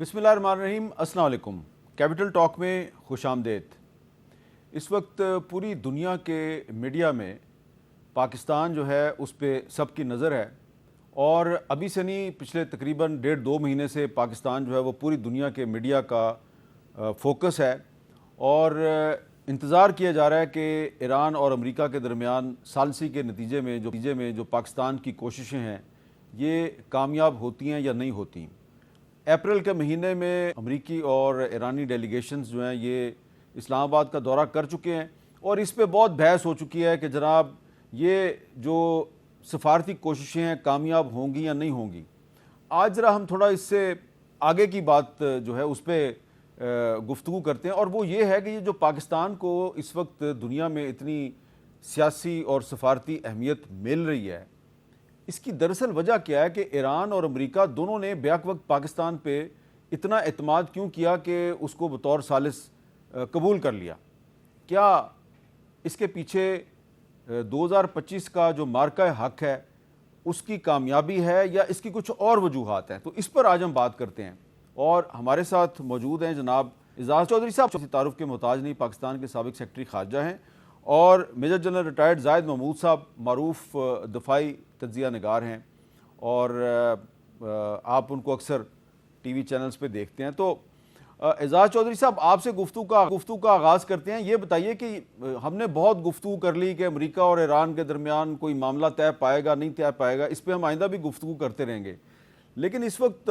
بسم اللہ الرحمن الرحیم۔ السلام علیکم۔ کیپٹل ٹاک میں خوش آمدید۔ اس وقت پوری دنیا کے میڈیا میں پاکستان جو ہے اس پہ سب کی نظر ہے، اور ابھی سے نہیں پچھلے تقریباً 1.5-2 مہینے سے پاکستان جو ہے وہ پوری دنیا کے میڈیا کا فوکس ہے، اور انتظار کیا جا رہا ہے کہ ایران اور امریکہ کے درمیان ثالثی کے نتیجے میں جو پاکستان کی کوششیں ہیں یہ کامیاب ہوتی ہیں یا نہیں ہوتی۔ اپریل کے مہینے میں امریکی اور ایرانی ڈیلیگیشنز جو ہیں یہ اسلام آباد کا دورہ کر چکے ہیں، اور اس پہ بہت بحث ہو چکی ہے کہ جناب یہ جو سفارتی کوششیں ہیں کامیاب ہوں گی یا نہیں ہوں گی۔ آج ذرا ہم تھوڑا اس سے آگے کی بات جو ہے اس پہ گفتگو کرتے ہیں، اور وہ یہ ہے کہ یہ جو پاکستان کو اس وقت دنیا میں اتنی سیاسی اور سفارتی اہمیت مل رہی ہے، اس کی دراصل وجہ کیا ہے کہ ایران اور امریکہ دونوں نے بیک وقت پاکستان پہ اتنا اعتماد کیوں کیا کہ اس کو بطور ثالث قبول کر لیا؟ کیا اس کے پیچھے 2025 کا جو مارکہ حق ہے اس کی کامیابی ہے یا اس کی کچھ اور وجوہات ہیں؟ تو اس پر آج ہم بات کرتے ہیں، اور ہمارے ساتھ موجود ہیں جناب اعزاز چودھری صاحب، تعارف کے محتاج نہیں، پاکستان کے سابق سیکرٹری خارجہ ہیں، اور میجر جنرل ریٹائرڈ زاہد محمود صاحب معروف دفاعی تجزیہ نگار ہیں، اور آپ ان کو اکثر ٹی وی چینلز پہ دیکھتے ہیں۔ تو اعزاز چودھری صاحب، آپ سے گفتگو کا آغاز کرتے ہیں۔ یہ بتائیے کہ ہم نے بہت گفتگو کر لی کہ امریکہ اور ایران کے درمیان کوئی معاملہ طے پائے گا نہیں طے پائے گا، اس پہ ہم آئندہ بھی گفتگو کرتے رہیں گے، لیکن اس وقت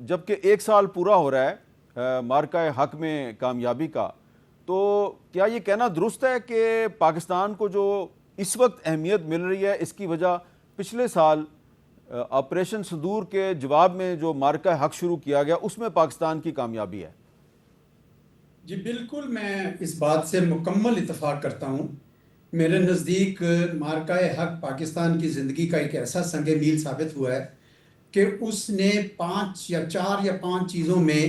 جب کہ 1 سال پورا ہو رہا ہے مارکہ حق میں کامیابی کا، تو کیا یہ کہنا درست ہے کہ پاکستان کو جو اس وقت اہمیت مل رہی ہے اس کی وجہ پچھلے سال آپریشن سندور کے جواب میں جو مارکہ حق شروع کیا گیا اس میں پاکستان کی کامیابی ہے؟ جی بالکل، میں اس بات سے مکمل اتفاق کرتا ہوں۔ میرے نزدیک مارکہ حق پاکستان کی زندگی کا ایک ایسا سنگ میل ثابت ہوا ہے کہ اس نے 4 یا 5 چیزوں میں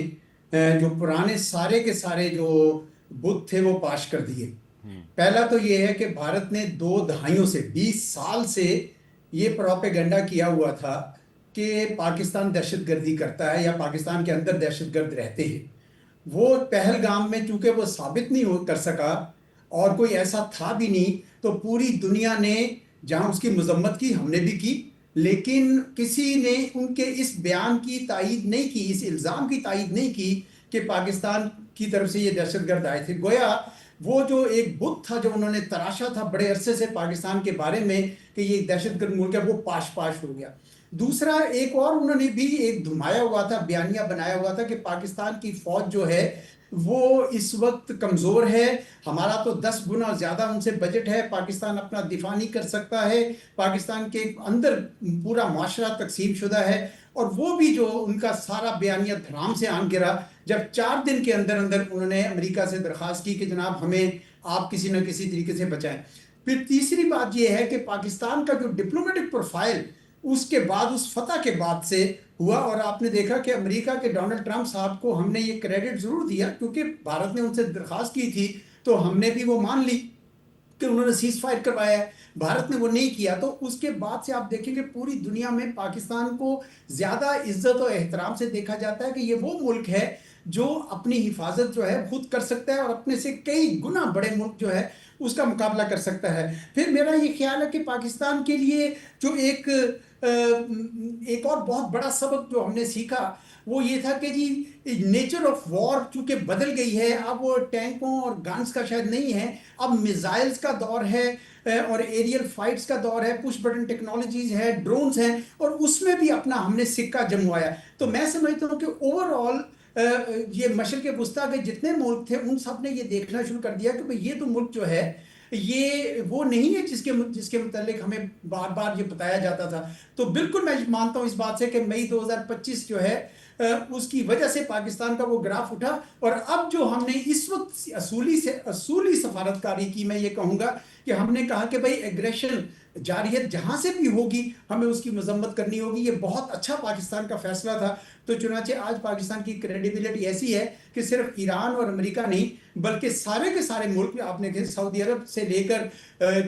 جو پرانے سارے کے سارے جو بت تھے وہ پاش کر دیے۔ پہلا تو یہ ہے کہ بھارت نے 2 دہائیوں سے 20 سال سے یہ پروپیگنڈا کیا ہوا تھا کہ پاکستان دہشت گردی کرتا ہے یا پاکستان کے اندر دہشت گرد رہتے ہیں۔ وہ پہلگام میں چونکہ وہ ثابت نہیں کر سکا اور کوئی ایسا تھا بھی نہیں، تو پوری دنیا نے جہاں اس کی مذمت کی، ہم نے بھی کی، لیکن کسی نے ان کے اس بیان کی تائید نہیں کی، اس الزام کی تائید نہیں کی کہ پاکستان کی طرف سے یہ دہشت گرد آئے تھے۔ گویا وہ جو ایک بت تھا جو انہوں نے تراشا تھا بڑے عرصے سے پاکستان کے بارے میں کہ یہ ایک دہشت گرد ملک ہے، وہ پاش ہو گیا۔ دوسرا ایک اور انہوں نے بھی ایک دھمایا ہوا تھا، بیانیہ بنایا ہوا تھا کہ پاکستان کی فوج جو ہے وہ اس وقت کمزور ہے، ہمارا تو 10 گنا زیادہ ان سے بجٹ ہے، پاکستان اپنا دفاع نہیں کر سکتا ہے، پاکستان کے اندر پورا معاشرہ تقسیم شدہ ہے۔ اور وہ بھی جو ان کا سارا بیانیہ دھڑام سے آن گرا جب 4 دن کے اندر انہوں نے امریکہ سے درخواست کی کہ جناب ہمیں آپ کسی نہ کسی طریقے سے بچائیں۔ پھر تیسری بات یہ ہے کہ پاکستان کا جو ڈپلومیٹک پروفائل اس کے بعد، اس فتح کے بعد سے ہوا، اور آپ نے دیکھا کہ امریکہ کے ڈونلڈ ٹرمپ صاحب کو ہم نے یہ کریڈٹ ضرور دیا کیونکہ بھارت نے ان سے درخواست کی تھی تو ہم نے بھی وہ مان لی کہ انہوں نے سیز فائر کروایا ہے، بھارت نے وہ نہیں کیا۔ تو اس کے بعد سے آپ دیکھیں کہ پوری دنیا میں پاکستان کو زیادہ عزت و احترام سے دیکھا جاتا ہے کہ یہ وہ ملک ہے جو اپنی حفاظت جو ہے خود کر سکتا ہے اور اپنے سے کئی گنا بڑے ملک جو ہے اس کا مقابلہ کر سکتا ہے۔ پھر میرا یہ خیال ہے کہ پاکستان کے لیے جو ایک اور بہت بڑا سبق جو ہم نے سیکھا وہ یہ تھا کہ جی نیچر آف وار چونکہ بدل گئی ہے، اب وہ ٹینکوں اور گنز کا شاید نہیں ہے، اب میزائلز کا دور ہے اور ایریل فائٹس کا دور ہے، پش بٹن ٹیکنالوجیز ہے، ڈرونز ہیں، اور اس میں بھی اپنا ہم نے سکہ جموایا۔ تو میں سمجھتا ہوں کہ اوور آل یہ مشرق وسطیٰ کے جتنے ملک تھے ان سب نے یہ دیکھنا شروع کر دیا کہ یہ تو ملک جو ہے یہ وہ نہیں ہے جس کے متعلق ہمیں بار بار یہ بتایا جاتا تھا۔ تو بالکل میں مانتا ہوں اس بات سے کہ مئی 2025 جو ہے اس کی وجہ سے پاکستان کا وہ گراف اٹھا، اور اب جو ہم نے اس وقت اصولی سفارتکاری کی، میں یہ کہوں گا کہ ہم نے کہا کہ بھائی ایگریشن جارحیت جہاں سے بھی ہوگی ہمیں اس کی مذمت کرنی ہوگی۔ یہ بہت اچھا پاکستان کا فیصلہ تھا۔ تو چنانچہ آج پاکستان کی کریڈیبلٹی ایسی ہے کہ صرف ایران اور امریکہ نہیں بلکہ سارے کے سارے ملک، آپ نے کہا سعودی عرب سے لے کر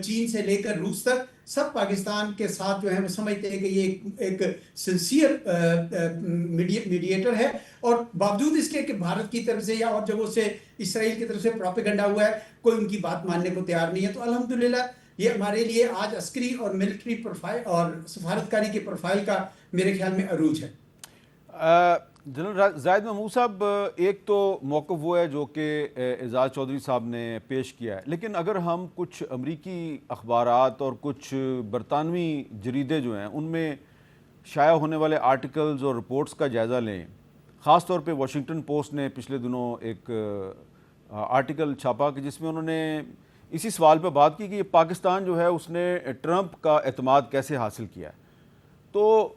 چین سے لے کر روس تک سب پاکستان کے ساتھ جو ہے وہ سمجھتے ہیں کہ یہ ایک سنسیئر میڈیٹر ہے، اور باوجود اس کے کہ بھارت کی طرف سے یا اور جگہوں سے اسرائیل کی طرف سے پروپیگنڈا ہوا ہے، کوئی ان کی بات ماننے کو تیار نہیں ہے. تو الحمدللہ یہ ہمارے لیے آج عسکری اور ملٹری پروفائل اور سفارتکاری کے پروفائل کا میرے خیال میں عروج ہے. جنرل زاہد محمود صاحب، ایک تو موقف وہ ہے جو کہ اعزاز چودھری صاحب نے پیش کیا ہے، لیکن اگر ہم کچھ امریکی اخبارات اور کچھ برطانوی جریدے جو ہیں ان میں شائع ہونے والے آرٹیکلز اور رپورٹس کا جائزہ لیں، خاص طور پہ واشنگٹن پوسٹ نے پچھلے دنوں ایک آرٹیکل چھاپا کہ جس میں انہوں نے اسی سوال پہ بات کی کہ یہ پاکستان جو ہے اس نے ٹرمپ کا اعتماد کیسے حاصل کیا ہے. تو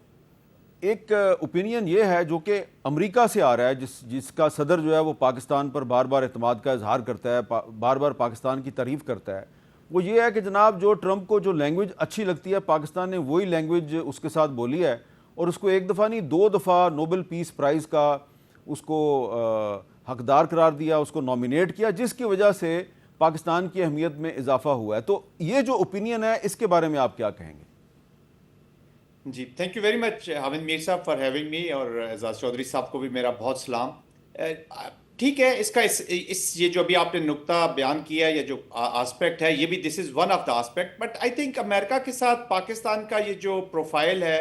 ایک اوپینین یہ ہے جو کہ امریکہ سے آ رہا ہے، جس کا صدر جو ہے وہ پاکستان پر بار بار اعتماد کا اظہار کرتا ہے، بار بار پاکستان کی تعریف کرتا ہے، وہ یہ ہے کہ جناب جو ٹرمپ کو جو لینگویج اچھی لگتی ہے پاکستان نے وہی لینگویج اس کے ساتھ بولی ہے، اور اس کو ایک دفعہ نہیں 2 دفعہ نوبل پیس پرائز کا اس کو حقدار قرار دیا، اس کو نامینیٹ کیا، جس کی وجہ سے پاکستان کی اہمیت میں اضافہ ہوا ہے. تو یہ جو اوپینین ہے اس کے بارے میں آپ کیا کہیں گے؟ جی thank you very much Hamid Mir صاحب فار ہیونگ می، اور اعزاز چودھری صاحب کو بھی میرا بہت سلام. ٹھیک ہے، اس کا یہ جو ابھی آپ نے نقطہ بیان کیا ہے، یہ جو آسپیکٹ ہے، یہ بھی this is one of the aspect. But I think America کے ساتھ پاکستان کا یہ جو پروفائل ہے،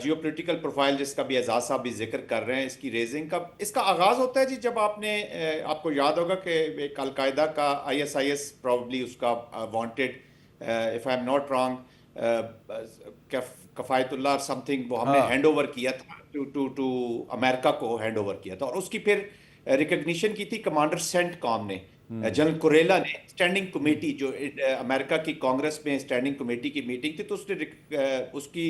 جیو پولیٹیکل پروفائل جس کا بھی اعزاز صاحب بھی ذکر کر رہے ہیں، اس کی ریزنگ کا، اس کا آغاز ہوتا ہے جی جب آپ کو یاد ہوگا کہ ایک القاعدہ کا ISIS پرابلی اس کا wanted, if I am not wrong, کفایت اللہ اور سم تھنگ، وہ ہم نے ہینڈ اوور کیا تھا ٹو امریکہ کو ہینڈ اوور کیا تھا، اور اس کی پھر ریکگنیشن کی تھی کمانڈر سینٹ کام نے، جنرل کوریلا نے. اسٹینڈنگ کمیٹی جو امریکہ کی کانگریس میں اسٹینڈنگ کمیٹی کی میٹنگ تھی، تو اس نے اس کی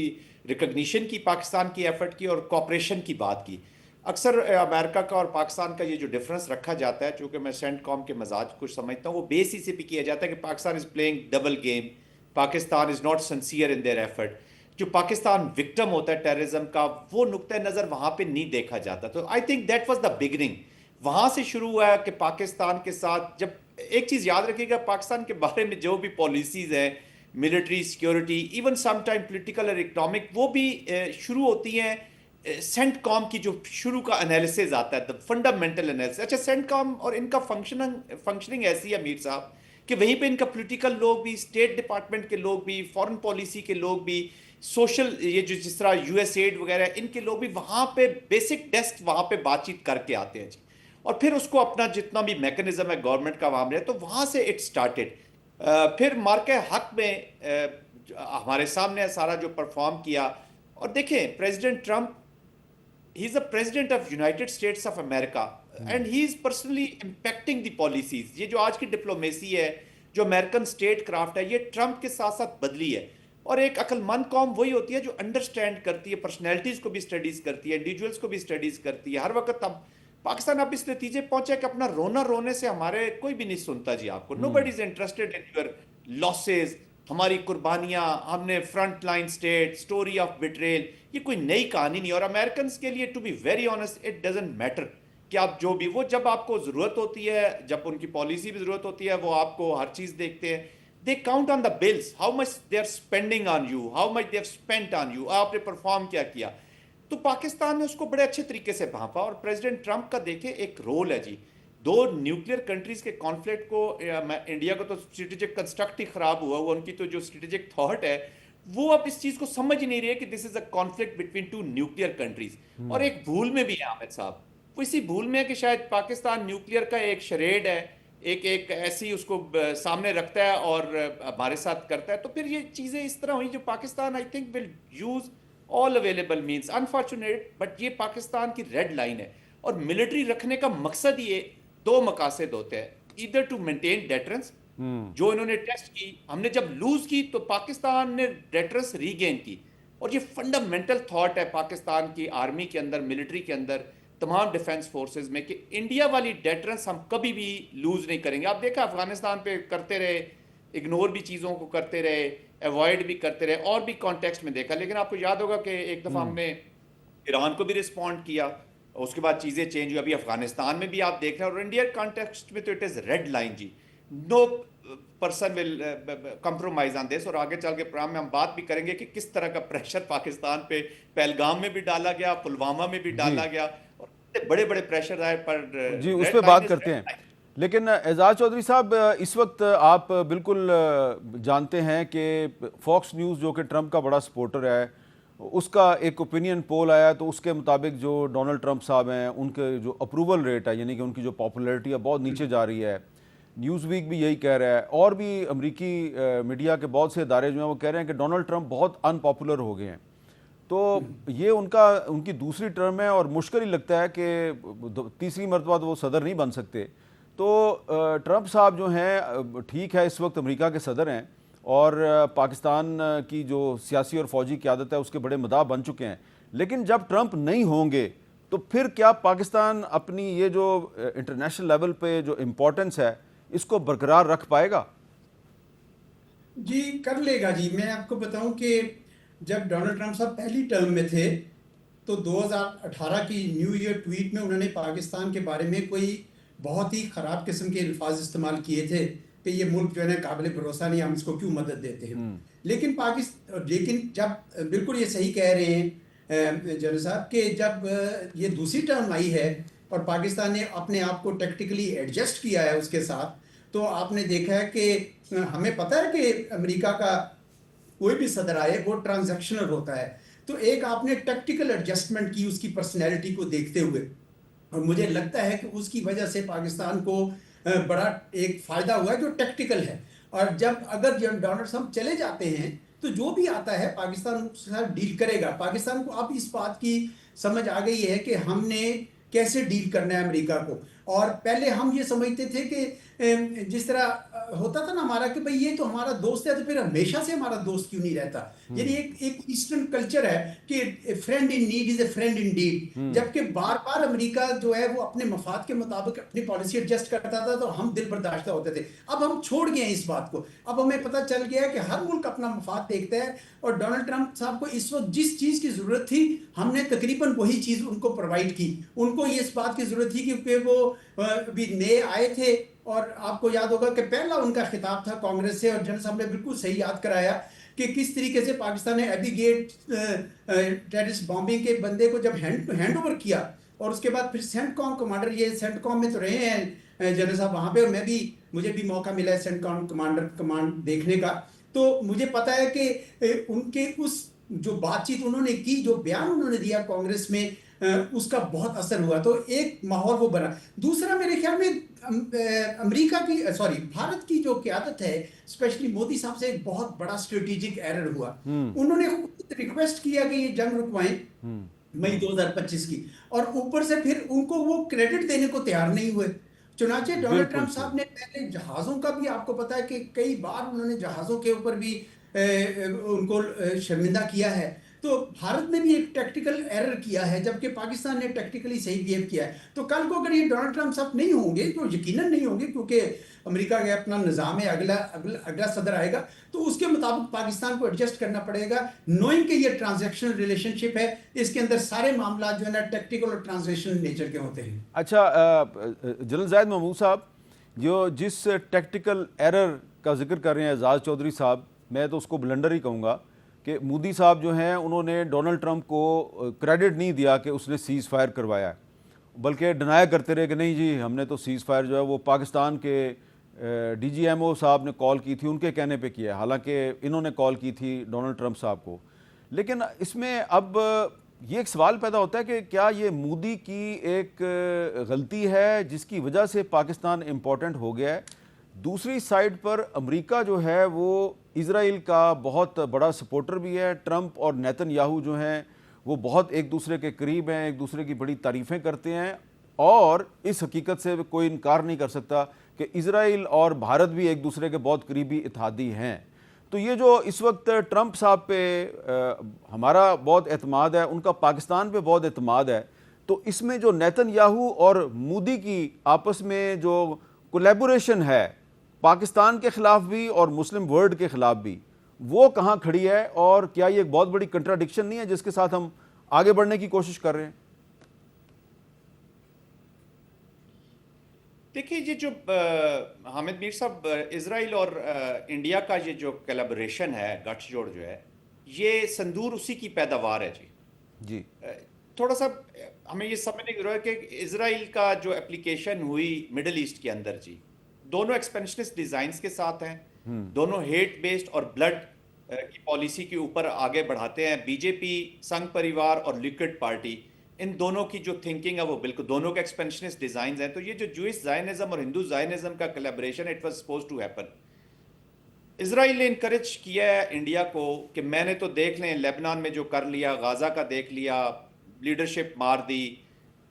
ریکگنیشن کی، پاکستان کی ایفرٹ کی اور کوآپریشن کی بات کی. اکثر امریکہ کا اور پاکستان کا یہ جو ڈفرنس رکھا جاتا ہے، چونکہ میں سینٹ کام کے مزاج کچھ سمجھتا ہوں، وہ بیس ہی سے بھی کیا جاتا ہے کہ Pakistan is playing double game, Pakistan is not sincere in their effort. جو پاکستان وکٹم ہوتا ہے ٹیررزم کا، وہ نقطہ نظر وہاں پہ نہیں دیکھا جاتا. تو I think that was the beginning. وہاں سے شروع ہوا ہے کہ پاکستان کے ساتھ، جب ایک چیز یاد رکھیے گا، پاکستان کے بارے میں جو بھی پالیسیز ہیں، military, security, even some time political اور اکنامک، وہ بھی شروع ہوتی ہیں سینٹ کام کی جو شروع کا انالیسز آتا ہے، فنڈامنٹل انالیسز. اچھا، سینٹ کام اور ان کا فنکشننگ ایسی ہے میر صاحب کہ وہیں پہ ان کا پولیٹیکل لوگ بھی، اسٹیٹ ڈپارٹمنٹ کے لوگ بھی، فارن پالیسی کے لوگ بھی، سوشل، یہ جو جس طرح USA وغیرہ ان کے لوگ بھی وہاں پہ بیسک ڈیسک وہاں پہ بات چیت کر کے آتے ہیں جی. اور پھر اس کو اپنا جتنا بھی میکنزم ہے گورنمنٹ کا وہاں میں، تو وہاں سے اٹ سٹارٹڈ. پھر مارکہ حق میں ہمارے سامنے سارا جو پرفارم کیا. اور دیکھیں president Trump, he is a president of United States of America, and he is personally impacting the policies. یہ جو آج کی ڈپلومیسی ہے، جو امریکن اسٹیٹ کرافٹ ہے، یہ ٹرمپ کے ساتھ ساتھ بدلی ہے. اور ایک عقل مند قوم وہی ہوتی ہے جو انڈرسٹینڈ کرتی ہے، پرسنالٹیز کو بھی اسٹڈیز کرتی ہے، انڈیویجولس کو بھی اسٹڈیز کرتی ہے ہر وقت. اب پاکستان اب اس نتیجے پہنچا کہ اپنا رونا رونے سے ہمارے کوئی بھی نہیں سنتا جی. آپ کو nobody is interested in your losses, ہماری قربانیاں، ہم نے front line state, story of betrayal, یہ کوئی نئی کہانی نہیں. اور امریکنس کے لیے to be very honest it doesn't matter کہ آپ جو بھی، وہ جب آپ کو ضرورت ہوتی ہے، جب ان کی پالیسی بھی ضرورت ہوتی ہے، وہ آپ کو ہر چیز دیکھتے ہیں. They count on the bills, how much they are spending on you, how much they have spent on you, آپ نے پرفارم کیا کیا. تو پاکستان نے اس کو بڑے اچھے طریقے سے بھانپا. اور پریزیڈنٹ ٹرمپ کا دیکھیں ایک رول ہے جی، 2 نیوکلیر کنٹریز کے کانفلکٹ کو، انڈیا کو تو اسٹریٹجک کنسٹرکٹ ہی خراب ہوا ان کی، تو جو اسٹریٹجک تھاٹ ہے وہ اب اس چیز کو سمجھ نہیں رہی ہے کہ this is a conflict between 2 nuclear countries. اور ایک بھول میں بھی ہے عامر صاحب، وہ اسی بھول میں ہے کہ شاید پاکستان نیوکلیر کا ایک شریڈ ہے، ایک ایسی اس کو سامنے رکھتا ہے اور ہمارے ساتھ کرتا ہے. تو پھر یہ چیزیں اس طرح ہوئی جو Pakistan I think will use all available means, unfortunate but یہ پاکستان کی ریڈ لائن ہے. اور ملٹری رکھنے کا مقصد یہ 2 مقاصد ہوتے ہیں، ایدر ٹو مینٹین ڈیٹرنس، جو انہوں نے ٹیسٹ کی، ہم نے جب لوز کی تو پاکستان نے ڈیٹرنس ری گین کی. اور یہ فنڈامنٹل تھاٹ ہے پاکستان کی آرمی کے اندر، ملٹری کے اندر، تمام ڈیفنس فورسز میں، کہ انڈیا والی ڈیٹرنس ہم کبھی بھی لوز نہیں کریں گے. آپ دیکھا افغانستان پہ کرتے رہے، اگنور بھی چیزوں کو کرتے رہے، ایوائڈ بھی کرتے رہے، اور بھی کانٹیکسٹ میں دیکھا. لیکن آپ کو یاد ہوگا کہ ایک دفعہ ہم نے ایران کو بھی رسپونڈ کیا، اس کے بعد چیزیں چینج ہوئی. ابھی افغانستان میں بھی آپ دیکھ رہے ہیں، اور انڈیا کانٹیکسٹ میں تو اٹ از ریڈ لائن جی. No person will compromise on this, اور آگے چل کے پروگرام میں ہم بات بھی کریں گے کہ کس طرح کا پریشر پاکستان پہ پہلگام میں بھی ڈالا گیا, پلوامہ میں بھی ڈالا گیا, اور بڑے بڑے پریشر آئے. پر جی اس پہ بات کرتے ہیں. لیکن اعزاز چودھری صاحب, اس وقت آپ بالکل جانتے ہیں کہ فاکس نیوز جو کہ ٹرمپ کا بڑا سپورٹر ہے, اس کا ایک اوپینین پول آیا, تو اس کے مطابق جو ڈونلڈ ٹرمپ صاحب ہیں ان کے جو اپروول ریٹ ہے, یعنی کہ ان کی جو پاپولیرٹی ہے, بہت نیچے جا رہی ہے. نیوز ویک بھی یہی کہہ رہا ہے, اور بھی امریکی میڈیا کے بہت سے ادارے جو ہیں وہ کہہ رہے ہیں کہ ڈونلڈ ٹرمپ بہت ان پاپولر ہو گئے ہیں. تو یہ ان کی دوسری ٹرم ہے, اور مشکل ہی لگتا ہے کہ تیسری مرتبہ تو وہ صدر نہیں بن سکتے. تو ٹرمپ صاحب جو ہیں ٹھیک ہے اس وقت امریکہ کے صدر ہیں, اور پاکستان کی جو سیاسی اور فوجی قیادت ہے اس کے بڑے مداح بن چکے ہیں. لیکن جب ٹرمپ نہیں ہوں گے تو پھر کیا پاکستان اپنی یہ جو انٹرنیشنل لیول پہ جو امپورٹنس ہے اس کو برقرار رکھ پائے گا؟ جی کر لے گا جی. میں آپ کو بتاؤں کہ جب ڈونلڈ ٹرمپ صاحب پہلی ٹرم میں تھے تو 2018 کی نیو ایئر ٹویٹ میں انہوں نے پاکستان کے بارے میں کوئی بہت ہی خراب قسم کے الفاظ استعمال کیے تھے کہ یہ ملک جو ہے نا قابل بھروسہ نہیں, ہم اس کو کیوں مدد دیتے ہیں. لیکن جب بالکل یہ صحیح کہہ رہے ہیں جنرل صاحب کہ جب یہ دوسری ٹرم آئی ہے اور پاکستان نے اپنے آپ کو ٹیکٹیکلی ایڈجسٹ کیا ہے اس کے ساتھ, تو آپ نے دیکھا ہے کہ ہمیں پتہ ہے کہ امریکہ کا کوئی بھی صدر آئے وہ ٹرانزیکشنل ہوتا ہے. تو ایک آپ نے ٹیکٹیکل ایڈجسٹمنٹ کی اس کی پرسنالٹی کو دیکھتے ہوئے, اور مجھے لگتا ہے کہ اس کی وجہ سے پاکستان کو بڑا ایک فائدہ ہوا ہے جو ٹیکٹیکل ہے. اور اگر ڈونلڈ ٹرمپ چلے جاتے ہیں تو جو بھی آتا ہے پاکستان اس کے ساتھ ڈیل کرے گا. پاکستان کو اب اس بات کی سمجھ آ گئی ہے کہ ہم نے کیسے ڈیل کرنا ہے امریکہ کو. اور پہلے ہم یہ سمجھتے تھے کہ جس طرح ہوتا تھا نا ہمارا کہ بھئی یہ تو ہمارا دوست ہے تو پھر ہمیشہ سے ہمارا دوست کیوں نہیں رہتا. یعنی ایک ایسٹرن کلچر ہے کہ friend in need is a friend in deed. جبکہ بار بار امریکہ جو ہے وہ اپنے مفاد کے مطابق اپنی پالیسی ایڈجسٹ کرتا تھا تو ہم دل برداشتہ ہوتے تھے. اب ہم چھوڑ گئے ہیں اس بات کو. اب ہمیں پتہ چل گیا ہے کہ ہر ملک اپنا مفاد دیکھتا ہے, اور ڈونلڈ ٹرمپ صاحب کو اس وقت جس چیز کی ضرورت تھی ہم نے تقریباً وہی چیز ان کو پرووائڈ کی. ان کو یہ اس بات کی ضرورت تھی کیونکہ وہ ابھی نئے آئے تھے, اور آپ کو یاد ہوگا کہ پہلا ان کا خطاب تھا کانگریس سے, اور جنرل صاحب نے بالکل صحیح یاد کرایا کہ کس طریقے سے پاکستان نے ایبی گیٹ ٹیررسٹ بامبنگ کے بندے کو جب ہینڈ اوور کیا, اور اس کے بعد پھر سینٹ کام کمانڈر, یہ سینٹ کام میں تو رہے ہیں جنرل صاحب وہاں پہ, اور مجھے بھی موقع ملا ہے سینٹ کام کمانڈ دیکھنے کا. تو مجھے پتا ہے کہ ان کے اس جو بات چیت انہوں نے کی, جو بیان انہوں نے دیا کانگریس میں, اس کا بہت اثر ہوا. تو ایک ماحول وہ بنا. دوسرا میرے خیال میں بھارت کی جو قیادت ہے اسپیشلی مودی صاحب سے ایک بہت بڑا اسٹریٹجک ایرر ہوا. انہوں نے خود ریکویسٹ کیا کہ یہ جنگ رکوائیں مئی 2025 کی, اور اوپر سے پھر ان کو وہ کریڈٹ دینے کو تیار نہیں ہوئے. چنانچہ ڈونلڈ ٹرمپ صاحب نے پہلے جہازوں کا بھی, آپ کو پتا ہے کہ کئی بار انہوں نے جہازوں کے اوپر بھی ان کو شرمندہ کیا ہے. تو بھارت نے بھی ایک ٹیکٹیکل ایرر کیا ہے, جبکہ پاکستان نے ٹیکٹیکلی صحیح بیہیو کیا ہے. تو کل کو اگر یہ ڈونلڈ ٹرمپ صاحب نہیں ہوں گے, جو یقیناً نہیں ہوں گے کیونکہ امریکہ کا اپنا نظام ہے, اگلا صدر آئے گا تو اس کے مطابق پاکستان کو ایڈجسٹ کرنا پڑے گا, نوئنگ کہ یہ ٹرانزیکشنل ریلیشن شپ ہے, اس کے اندر سارے معاملات جو ہے نا ٹیکٹیکل اور ٹرانزیکشنل نیچر کے ہوتے ہیں. اچھا جنرل زاہد محمود صاحب, جس ٹیکٹیکل ایرر کا ذکر کر رہے ہیں اعزاز چودھری صاحب, میں تو اس کو بلنڈر ہی کہوں گا کہ مودی صاحب جو ہیں انہوں نے ڈونلڈ ٹرمپ کو کریڈٹ نہیں دیا کہ اس نے سیز فائر کروایا ہے, بلکہ ڈینائی کرتے رہے کہ نہیں جی ہم نے تو سیز فائر جو ہے وہ پاکستان کے ڈی جی ایم او صاحب نے کال کی تھی, ان کے کہنے پہ کیا ہے, حالانکہ انہوں نے کال کی تھی ڈونلڈ ٹرمپ صاحب کو. لیکن اس میں اب یہ ایک سوال پیدا ہوتا ہے کہ کیا یہ مودی کی ایک غلطی ہے جس کی وجہ سے پاکستان امپورٹنٹ ہو گیا ہے؟ دوسری سائڈ پر امریکہ جو ہے وہ اسرائیل کا بہت بڑا سپورٹر بھی ہے. ٹرمپ اور نیتن یاہو جو ہیں وہ بہت ایک دوسرے کے قریب ہیں, ایک دوسرے کی بڑی تعریفیں کرتے ہیں, اور اس حقیقت سے کوئی انکار نہیں کر سکتا کہ اسرائیل اور بھارت بھی ایک دوسرے کے بہت قریبی اتحادی ہیں. تو یہ جو اس وقت ٹرمپ صاحب پہ ہمارا بہت اعتماد ہے, ان کا پاکستان پہ بہت اعتماد ہے, تو اس میں جو نیتن یاہو اور مودی کی آپس میں جو کولیبوریشن ہے پاکستان کے خلاف بھی اور مسلم ورلڈ کے خلاف بھی, وہ کہاں کھڑی ہے, اور کیا یہ ایک بہت بڑی کنٹراڈکشن نہیں ہے جس کے ساتھ ہم آگے بڑھنے کی کوشش کر رہے ہیں؟ دیکھیے یہ جو حامد میر صاحب اسرائیل اور انڈیا کا یہ جو کلیبریشن ہے گٹھ جوڑ جو ہے یہ صندور اسی کی پیداوار ہے جی تھوڑا سا ہمیں یہ سمجھنے کی ضرورت ہے کہ اسرائیل کا جو اپلیکیشن ہوئی مڈل ایسٹ کے اندر جی دونوں ایکسپینشنسٹ ڈیزائنز کے ساتھ ہیں دونوں ہیٹ بیسڈ اور بلڈ کی پالیسی کے اوپر آگے بڑھاتے ہیں بی جے پی سنگھ پریوار اور لیکوڈ پارٹی ان دونوں کی جو تھنکنگ ہے وہ بالکل دونوں کے ایکسپینشنسٹ ڈیزائنز ہیں تو یہ جو جوئش زائنزم اور ہندو زائنزم کا collaboration it was supposed to happen Israel نے انکریج کیا ہے انڈیا کو کہ میں نے تو دیکھ لیں لیبنان میں جو کر لیا غازہ کا دیکھ لیا لیڈرشپ مار دی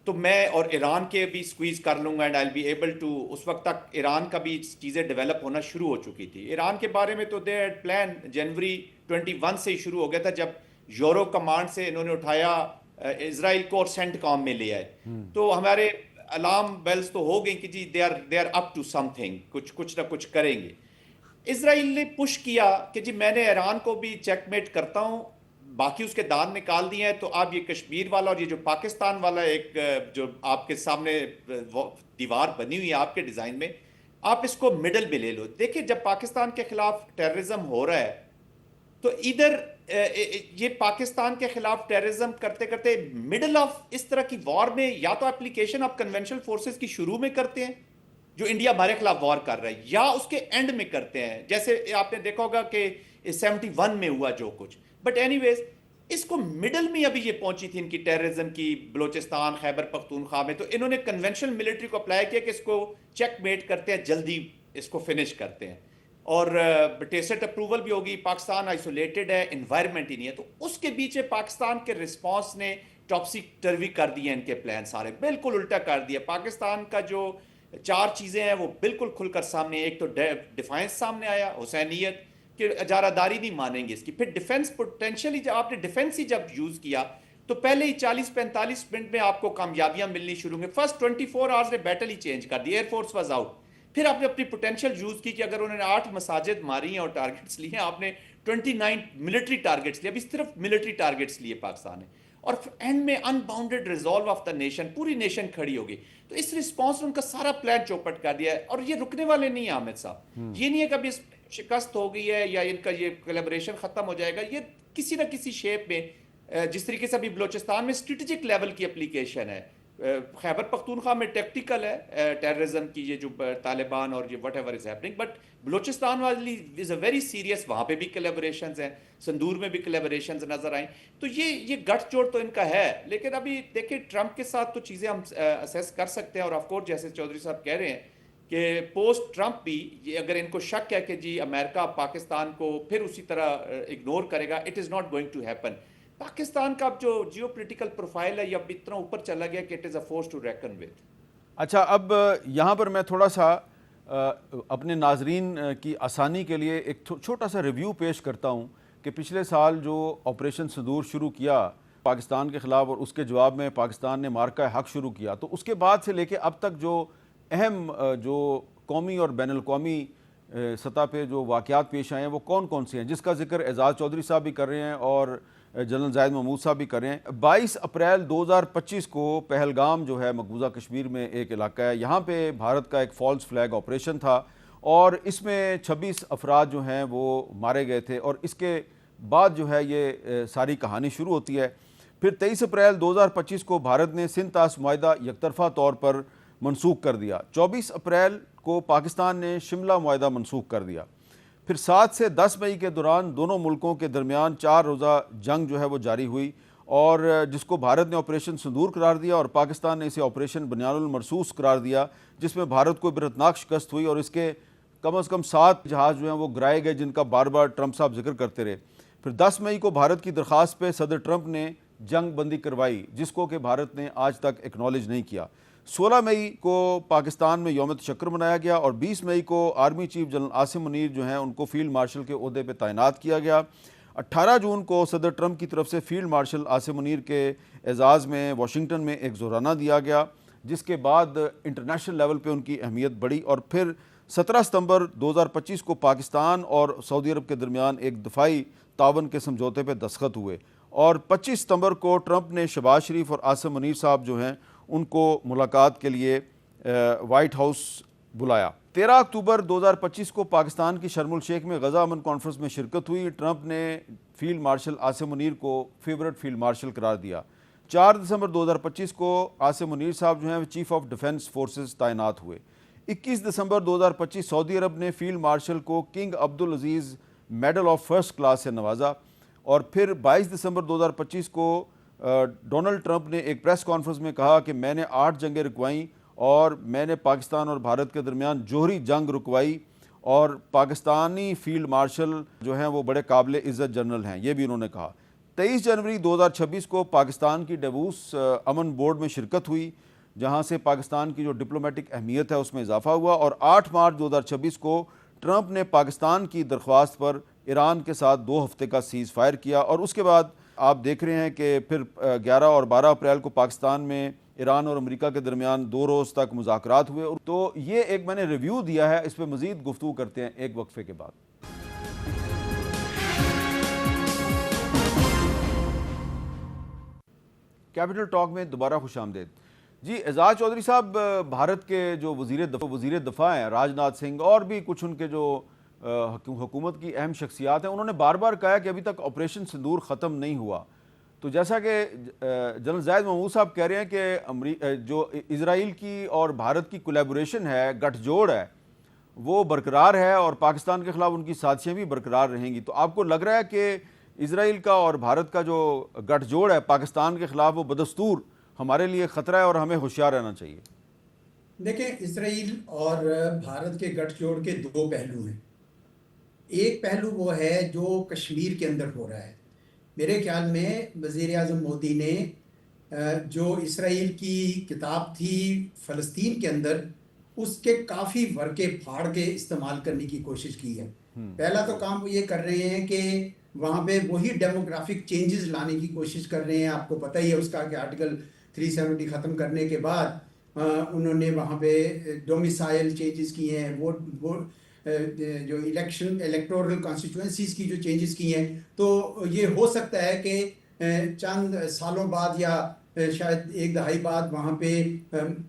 تو میں اور ایران کے بھی سکویز کر لوں گا and I be able to اس وقت تک ایران کا بھی چیزیں ڈیولپ ہونا شروع ہو چکی تھی ایران کے بارے میں تو دے ہیڈ پلان جنوری 21 سے ہی شروع ہو گیا تھا جب یورو کمانڈ سے انہوں نے اٹھایا اسرائیل کو اور سینٹ کام میں لے آئے تو ہمارے الارم بیلز تو ہو گئی کہ جی they are up to something کچھ نہ کچھ کریں گے اسرائیل نے پش کیا کہ جی میں نے ایران کو بھی چیک میٹ کرتا ہوں باقی اس کے دان نکال دیے ہیں تو اب یہ کشمیر والا اور یہ جو پاکستان والا ایک جو آپ کے سامنے دیوار بنی ہوئی ہے آپ کے ڈیزائن میں آپ اس کو مڈل میں لے لو دیکھیں جب پاکستان کے خلاف ٹیررزم ہو رہا ہے تو ادھر یہ پاکستان کے خلاف ٹیررزم کرتے کرتے مڈل آف اس طرح کی وار میں یا تو اپلیکیشن آپ کنونشنل فورسز کی شروع میں کرتے ہیں جو انڈیا ہمارے خلاف وار کر رہا ہے یا اس کے اینڈ میں کرتے ہیں جیسے آپ نے دیکھا ہوگا کہ 71 میں ہوا جو کچھ بٹ اینی ویز اس کو مڈل میں ابھی یہ پہنچی تھی ان کی ٹیررزم کی بلوچستان خیبر پختونخوا میں تو انہوں نے کنونشنل ملٹری کو اپلائی کیا کہ اس کو چیک میٹ کرتے ہیں جلدی اس کو فنش کرتے ہیں اور ٹیسٹ اپروول بھی ہوگی پاکستان آئسولیٹڈ ہے انوائرمنٹ ہی نہیں ہے تو اس کے پیچھے پاکستان کے رسپانس نے ٹاپسی ٹروی کر دی ہیں ان کے پلان سارے بالکل الٹا کر دیا پاکستان کا جو 4 چیزیں ہیں وہ بالکل کھل کر سامنے ایک تو ڈیفائنس سامنے آیا حسینیت کہ اجارہ داری نہیں مانیں گے اس کی پھر ڈیفنس پوٹینشلی جب آپ نے ڈیفنس ہی جب یوز کیا تو پہلے ہی 40-45 منٹ میں آپ کو کامیابیاں ملنی شروع ہوئی فرسٹ 24 آورز نے بیٹل ہی چینج کر دی ایئر فورس واز آؤٹ پھر آپ نے اپنی پوٹینشیل یوز کی کہ اگر انہوں نے 8 مساجد ماری ہیں اور ٹارگٹس لیے ہیں آپ نے 29 ملٹری ٹارگٹس لیے ابھی صرف ملٹری ٹارگٹس لیے پاکستان نے اور اینڈ میں in unbounded resolve of the nation پوری نیشن کھڑی ہوگی تو اس رسپانس نے ان کا سارا پلان چوپٹ کر دیا ہے اور یہ رکنے والے نہیں ہیں حامد صاحب یہ نہیں ہے کہ ابھی اس شکست ہو گئی ہے یا ان کا یہ کلیبریشن ختم ہو جائے گا یہ کسی نہ کسی شیپ میں جس طریقے سے ابھی بلوچستان میں اسٹریٹجک لیول کی اپلیکیشن ہے خیبر پختونخوا میں ٹیکٹیکل ہے ٹیررزم کی یہ جو طالبان اور یہ what ever is happening but Balochistan والی از اے ویری سیریس وہاں پہ بھی کلیبریشنز ہیں صندور میں بھی کلیبریشنز نظر آئیں تو یہ گٹھ جوڑ تو ان کا ہے لیکن ابھی دیکھیں ٹرمپ کے ساتھ تو چیزیں ہم اسیس کر سکتے ہیں اور آف کورس جیسے چودھری صاحب کہہ رہے ہیں کہ پوسٹ ٹرمپ بھی یہ اگر ان کو شک ہے کہ جی امریکہ پاکستان کو پھر اسی طرح اگنور کرے گا it is not going to happen Pakistan کا جو جیو پولیٹیکل پروفائل ہے یہ اب اتنا اوپر چلا گیا کہ it is a force to reckon with اچھا اب یہاں پر میں تھوڑا سا اپنے ناظرین کی آسانی کے لیے ایک چھوٹا سا ریویو پیش کرتا ہوں کہ پچھلے سال جو آپریشن صندور شروع کیا پاکستان کے خلاف اور اس کے جواب میں پاکستان نے مارکہ حق شروع کیا تو اس کے بعد سے لے کے اب تک جو اہم جو قومی اور بین الاقوامی سطح پہ جو واقعات پیش آئے ہیں وہ کون کون سے ہیں جس کا ذکر اعزاز چودھری صاحب بھی کر رہے ہیں اور جنرل زاہد محمود صاحب بھی کر رہے ہیں 22 اپریل 2025 کو پہلگام جو ہے مقبوضہ کشمیر میں ایک علاقہ ہے یہاں پہ بھارت کا ایک فالس فلیگ آپریشن تھا اور اس میں 26 افراد جو ہیں وہ مارے گئے تھے اور اس کے بعد جو ہے یہ ساری کہانی شروع ہوتی ہے پھر 23 اپریل 2025 کو بھارت نے سندھ طاس معاہدہ یک طرفہ طور پر منسوخ کر دیا 24 اپریل کو پاکستان نے شملہ معاہدہ منسوخ کر دیا پھر 7 سے 10 مئی کے دوران دونوں ملکوں کے درمیان 4 روزہ جنگ جو ہے وہ جاری ہوئی اور جس کو بھارت نے آپریشن صندور قرار دیا اور پاکستان نے اسے آپریشن بنیان المرصوص قرار دیا جس میں بھارت کو عبرتناک شکست ہوئی اور اس کے کم از کم 7 جہاز جو ہیں وہ گرائے گئے جن کا بار بار ٹرمپ صاحب ذکر کرتے رہے پھر 10 مئی کو بھارت کی درخواست پہ صدر ٹرمپ نے جنگ بندی کروائی جس کو کہ بھارت نے آج تک ایکنالج نہیں کیا 16 مئی کو پاکستان میں یوم تشکر منایا گیا اور 20 مئی کو army chief general Asim Munir جو ہیں ان کو فیلڈ مارشل کے عہدے پہ تعینات کیا گیا 18 جون کو صدر ٹرمپ کی طرف سے فیلڈ مارشل عاصم منیر کے اعزاز میں واشنگٹن میں ایک زورانہ دیا گیا جس کے بعد انٹرنیشنل لیول پہ ان کی اہمیت بڑھی اور پھر 17 ستمبر 2025 کو پاکستان اور سعودی عرب کے درمیان ایک دفاعی تعاون کے سمجھوتے پہ دستخط ہوئے اور 25 ستمبر کو ٹرمپ نے شہباز شریف اور عاصم منیر صاحب جو ہیں ان کو ملاقات کے لیے وائٹ ہاؤس بلایا۔ 13 اکتوبر 2025 کو پاکستان کی شرم الشیخ میں غزہ امن کانفرنس میں شرکت ہوئی۔ ٹرمپ نے فیلڈ مارشل عاصم منیر کو فیورٹ فیلڈ مارشل قرار دیا۔ 4 دسمبر 2025 کو عاصم منیر صاحب جو ہیں چیف آف ڈیفنس فورسز تعینات ہوئے۔ 21 دسمبر 2025 سعودی عرب نے فیلڈ مارشل کو king Abdulaziz medal of first class سے نوازا، اور پھر 22 دسمبر 2025 کو ڈونلڈ ٹرمپ نے ایک پریس کانفرنس میں کہا کہ میں نے 8 جنگیں رکوائیں اور میں نے پاکستان اور بھارت کے درمیان جوہری جنگ رکوائی، اور پاکستانی فیلڈ مارشل جو ہیں وہ بڑے قابل عزت جنرل ہیں، یہ بھی انہوں نے کہا۔ 23 جنوری 2026 کو پاکستان کی ڈیووس امن بورڈ میں شرکت ہوئی، جہاں سے پاکستان کی جو ڈپلومیٹک اہمیت ہے اس میں اضافہ ہوا، اور 8 مارچ 2026 کو ٹرمپ نے پاکستان کی درخواست پر ایران کے ساتھ 2 ہفتے کا سیز فائر کیا، اور اس کے بعد آپ دیکھ رہے ہیں کہ پھر 11 اور 12 اپریل کو پاکستان میں ایران اور امریکہ کے درمیان 2 روز تک مذاکرات ہوئے۔ تو یہ ایک میں نے ریویو دیا ہے، اس پہ مزید گفتگو کرتے ہیں ایک وقفے کے بعد۔ کیپٹل ٹاک میں دوبارہ خوش آمدید۔ جی اعزاز چودھری صاحب، بھارت کے جو وزیر دفاع ہیں راج ناتھ سنگھ اور بھی کچھ ان کے جو حکومت کی اہم شخصیات ہیں، انہوں نے بار بار کہا کہ ابھی تک آپریشن سندور ختم نہیں ہوا۔ تو جیسا کہ جنرل زاہد محمود صاحب کہہ رہے ہیں کہ جو اسرائیل کی اور بھارت کی کولیبوریشن ہے، گٹھ جوڑ ہے، وہ برقرار ہے اور پاکستان کے خلاف ان کی سازشیں بھی برقرار رہیں گی۔ تو آپ کو لگ رہا ہے کہ اسرائیل کا اور بھارت کا جو گٹھ جوڑ ہے پاکستان کے خلاف وہ بدستور ہمارے لیے خطرہ ہے اور ہمیں ہوشیار رہنا چاہیے؟ دیکھیں، اسرائیل اور بھارت کے گٹھ جوڑ کے 2 پہلو ہیں۔ ایک پہلو وہ ہے جو کشمیر کے اندر ہو رہا ہے۔ میرے خیال میں وزیر اعظم مودی نے جو اسرائیل کی کتاب تھی فلسطین کے اندر، اس کے کافی ورقے پھاڑ کے استعمال کرنے کی کوشش کی ہے۔ پہلا تو کام وہ یہ کر رہے ہیں کہ وہاں پہ وہی ڈیموگرافک چینجز لانے کی کوشش کر رہے ہیں۔ آپ کو پتہ ہی ہے اس کا کہ آرٹیکل 370 ختم کرنے کے بعد انہوں نے وہاں پہ ڈومیسائل چینجز کیے ہیں، وہ جو الیکٹورل کانسٹیٹوئنسیز کی جو چینجز کی ہیں۔ تو یہ ہو سکتا ہے کہ چند سالوں بعد یا شاید 1 دہائی بعد وہاں پہ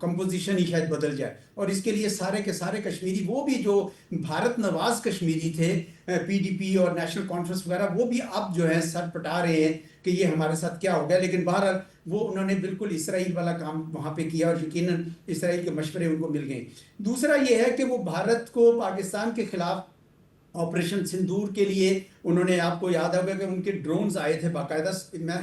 کمپوزیشن ہی شاید بدل جائے، اور اس کے لیے سارے کے سارے کشمیری، وہ بھی جو بھارت نواز کشمیری تھے، پی ڈی پی اور نیشنل کانفرنس وغیرہ، وہ بھی اب جو ہے سر پٹا رہے ہیں کہ یہ ہمارے ساتھ کیا ہو گیا۔ لیکن بہرحال وہ انہوں نے بالکل اسرائیل والا کام وہاں پہ کیا، اور یقیناً اسرائیل کے مشورے ان کو مل گئے۔ دوسرا یہ ہے کہ وہ بھارت کو پاکستان کے خلاف آپریشن سندور کے لیے انہوں نے، آپ کو یاد ہوگا کہ ان کے ڈرونز آئے تھے باقاعدہ،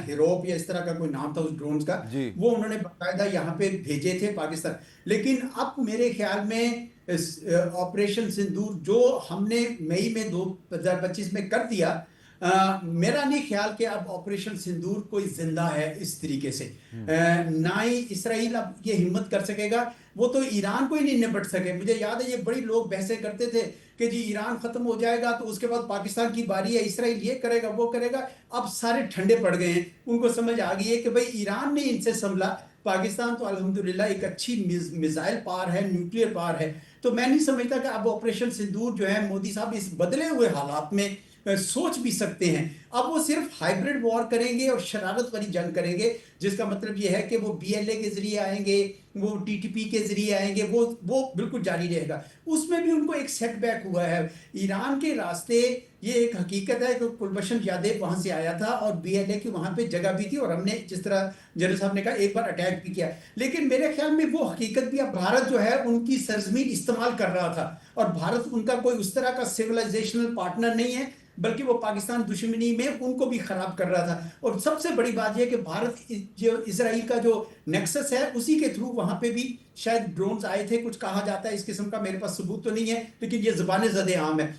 ہیروپ یا اس طرح کا کوئی نام تھا اس ڈرونز کا، وہ انہوں نے باقاعدہ یہاں پہ بھیجے تھے پاکستان۔ لیکن اب میرے خیال میں آپریشن سندور جو ہم نے مئی میں 2025 میں کر دیا، میرا نہیں خیال کہ اب آپریشن سندور کوئی زندہ ہے اس طریقے سے، نہ ہی اسرائیل اب یہ ہمت کر سکے گا۔ وہ تو ایران کو ہی نہیں نپٹ سکے۔ مجھے یاد ہے یہ بڑی لوگ بحثیں کرتے تھے کہ جی ایران ختم ہو جائے گا تو اس کے بعد پاکستان کی باری ہے، اسرائیل یہ کرے گا وہ کرے گا۔ اب سارے ٹھنڈے پڑ گئے ہیں، ان کو سمجھ آ گئی ہے کہ بھائی ایران نے ان سے سنبھلا، پاکستان تو الحمدللہ ایک اچھی میزائل پار ہے، نیوکلیئر پار ہے۔ تو میں نہیں سمجھتا کہ اب آپریشن سندور جو ہے مودی صاحب اس بدلے ہوئے حالات میں سوچ بھی سکتے ہیں۔ اب وہ صرف ہائیبرڈ وار کریں گے اور شرارت والی جنگ کریں گے، جس کا مطلب یہ ہے کہ وہ بی ایل اے کے ذریعے آئیں گے، وہ ٹی ٹی پی کے ذریعے آئیں گے، وہ بالکل جاری رہے گا۔ اس میں بھی ان کو ایک سیٹ بیک ہوا ہے ایران کے راستے۔ یہ ایک حقیقت ہے کہ کلبھشن یادیو وہاں سے آیا تھا اور بی ایل اے کی وہاں پہ جگہ بھی تھی، اور ہم نے جس طرح جنرل صاحب نے کہا ایک بار اٹیک بھی کیا۔ لیکن میرے خیال میں وہ حقیقت بھی اب بھارت جو ہے ان کی سرزمین استعمال کر رہا تھا، اور بھارت ان کا کوئی اس طرح کا سیولائزیشنل پارٹنر نہیں ہے، بلکہ وہ پاکستان دشمنی میں ان کو بھی خراب کر رہا تھا۔ اور سب سے بڑی بات یہ کہ بھارت جو اسرائیل کا جو نیکسس ہے اسی کے تھرو وہاں پہ بھی شاید ڈرونز آئے تھے، کچھ کہا جاتا ہے، اس قسم کا میرے پاس ثبوت تو نہیں ہے، لیکن یہ زبان زد عام ہے۔